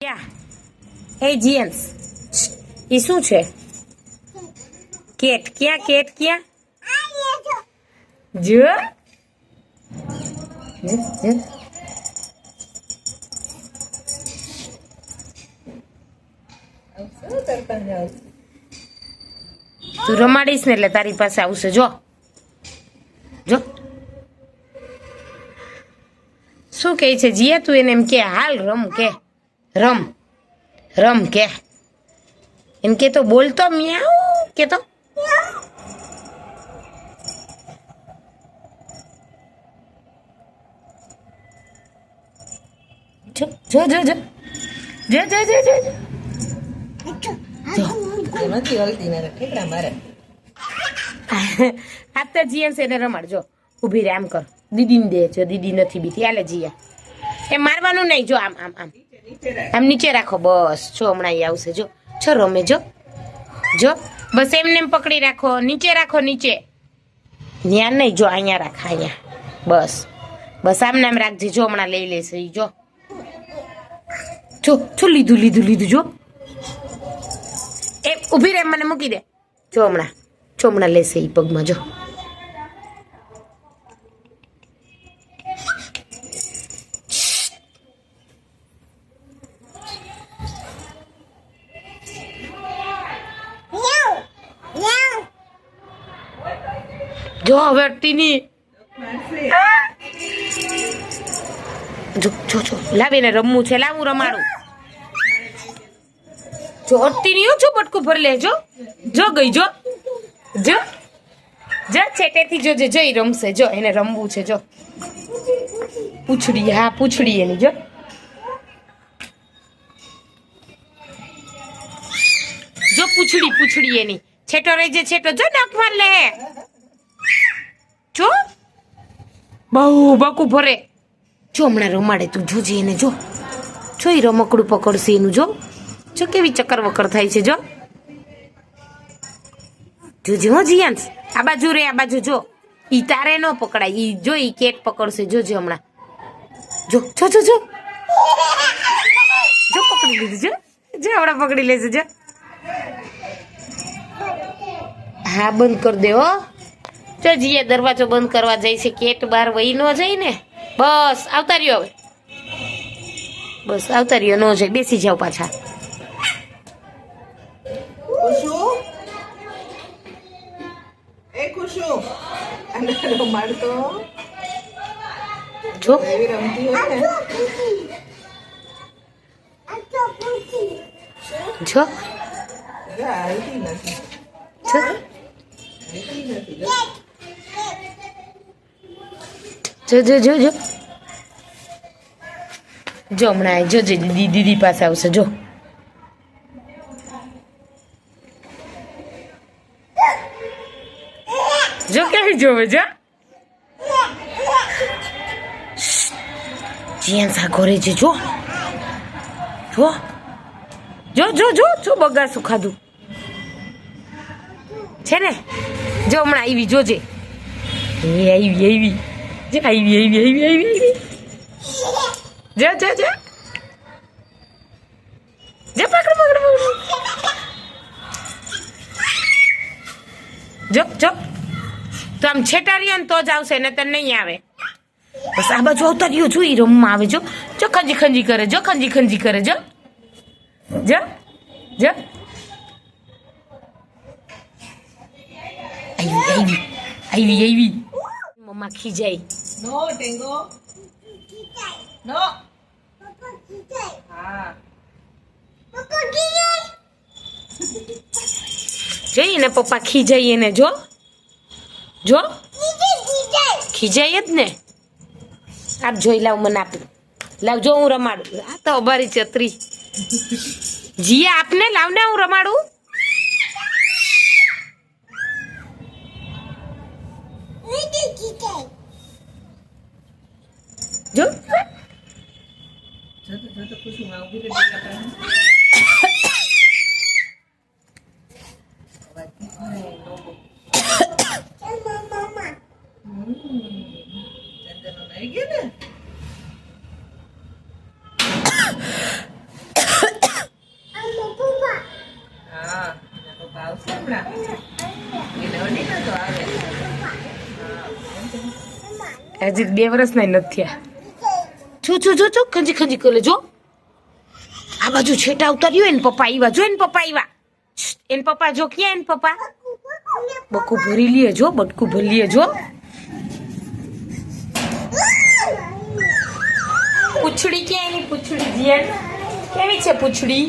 ક્યાં હે જીએન્સ એ શું છે કેટ ક્યાં કેટ ક્યાં જો તું રમાડીશ ને એટલે તારી પાસે આવશે જો જો શું કહે છે જીયા તું એને એમ કે હાલ રમ કે રમ રમ કે એમ કે તો બોલતો મિયાઉ કે તો જો જો જો જો જો જો જો જો નથી હલતી ને ઠેકડા મારે આપતા જીયા છે એને રમાડજો ઊભી રે આમ કર દીદીને દે જો દીદી નથી બીતી હાલે જીયા એ મારવાનું નહીં જો આમ આમ આમ આમ નીચે રાખો બસ જો હમણાં એ આવશે જો છો રમે જો જો બસ એમને એમ પકડી રાખો નીચે ધ્યાન નહીં જો અહીંયા રાખ અહીંયા બસ બસ આમને આમ રાખજે જો હમણાં લઈ લેશે ઈ જો જો લીધું જો એ ઊભી રે મને મૂકી દે જો હમણાં લેશે ઈ પગમાં જો જો હવે ટીની જો લાવીને રમવું છે લાવું રમાડું જો અટતી નહીં જો બટકું ભર લે જો ગઈ જો છેટેથી જોજે જઈ રમશે જો એને રમવું છે જો પૂંછડી એની જો પૂંછડી એની છેટો રહી જે છેટો જો નાખવા લે જો બહુ બકું ભરે જો હમણાં રમાડે તું જોજે એને જો એ રમકડું પકડશે એનું જો કેવી ચક્કર વક્કર થાય છે જો જોજે હો જીયાંશ આ બાજુ જો ઈ તારે ન પકડાય ઈ જો ઈ કેટ પકડશે જોજે હમણાં જો પકડી લીધું જો હમણાં પકડી લેશે જો હા બંધ કરી દે હો જો જીએ દરવાજો બંધ કરવા જાય છે કેટ બહાર વહી ન જાય ને બસ આવતા રહ્યો ન જાય બેસી જાવ પાછા ખુશુ રમાડતો જો એવી રમતી હોય ને જો હાલતી નથી જો હમણાં જોજે દીદી પાસે આવશે જો કેવી જોવે જો જીયાન સાગોરે છે જો બગાસું ખાધું છે ને જો હમણાં આવી જોજે આવી જો પકડ જો તો આમ છેટા રહ્યો ને તો જ આવશે ને તો નહીં આવે બસ આ બાજુ આવતા રહ્યો જોઈ રમવા આવે જો ખંજી કરે જો ખંજી કરે જો આવી મમ્મા ખીજાઈ નો ટેંગો નો હા જોઈ ને પપ્પા ખીજાઈ એને જો ખીજાઈ જ ને આપ જોઈ લાવ મને લાવ જો હું રમાડું આ તો અમારી ચતરી જીયા આપને લાવને હું રમાડું જો ખુશુ માં ઉભી ના એને અડી ના તો આવે હજી 2 વર્ષના નથી થયા. જો ખંજી ખંજી કરે જો. આ બાજુ છેટા ઉતાર્યું એને પપ્પા આવ્યા જો. એને પપ્પા આવ્યા. એને પપ્પા જો. ક્યાં એને પપ્પા? બકુ ભરી લે જો. બટકું ભરી લે જો. પૂંછડી ક્યાં એની? પૂંછડી જીયન કેવી છે પૂંછડી?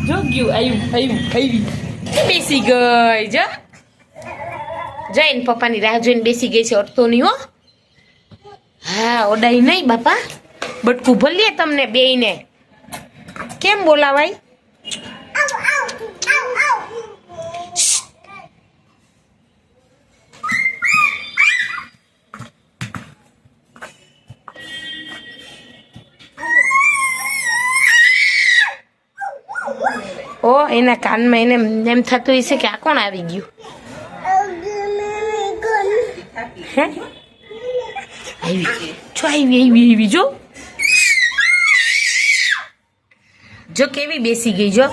જો ગયું આવી બેસી ગઈ જો. જઈને પપ્પાની રાહ જોઈને બેસી ગઈ છે. અડતો નહીં હો. હા ઓડાઈ નહીં બાપા. બટકું ભલીએ તમને બેયને. કેમ બોલાવાય? ઓ એના કાનમાં એને એમ થતું હશે કે આ કોણ આવી ગયું? હે આવી જો. જો કેવી બેસી ગઈ જો.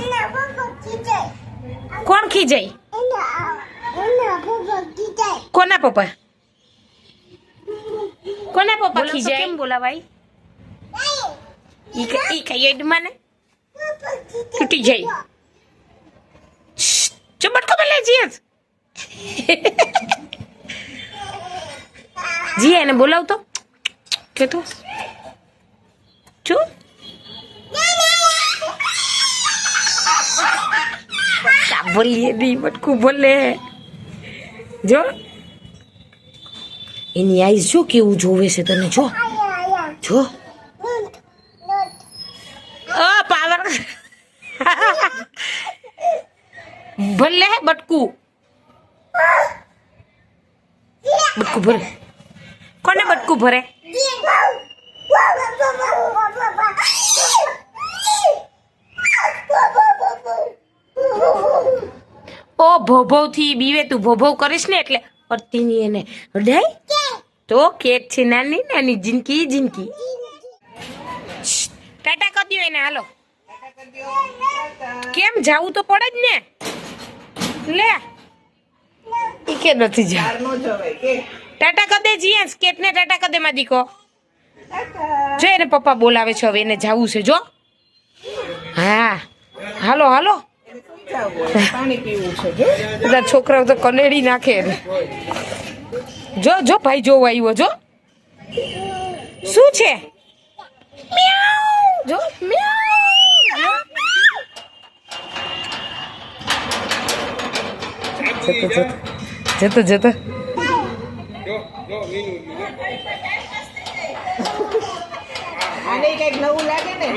કોણ ખીજાય? કોના પપ્પા? કોના પપ્પા ખીજાય? કેમ બોલાવાય? ઈ કઈ એડમાં ને તૂટી જાય. જો બટકો બોલે જીયસ. જી એને બોલાવતો કે તો જો. બોલીએ નહીં બટકું બોલે જો. એની આઈસ જો કેવું જોવે છે તને જો. જો પાવર ભલે બટકું ભરે. કોને બટકું ભરે? ઓ ભોભવ થી બીવે. તું ભોભવ કરીશ ને એટલે અડતીની એને અડાય તો કેક છે. નાની નાની જિંદગી. ટાટા કરી દો એને. હાલો કેમ જાવું તો પડે જ ને. લે ઈ કે નથી જા. ટાટા કરી દે જીએ. સ્કેટ ને ટાટા કરી દે માં દીકો. જો એને પપ્પા બોલાવે છે હવે એને જાવું છે જો. હા હાલો પાણી પીવું છે જો. બધા છોકરાઓ તો કનેડી નાખે એને. જો ભાઈ જોવા આવ્યો જો. શું છે? મ્યાઉ જો. મ્યાઉ જતો આને કઈક નવું લાગે ને.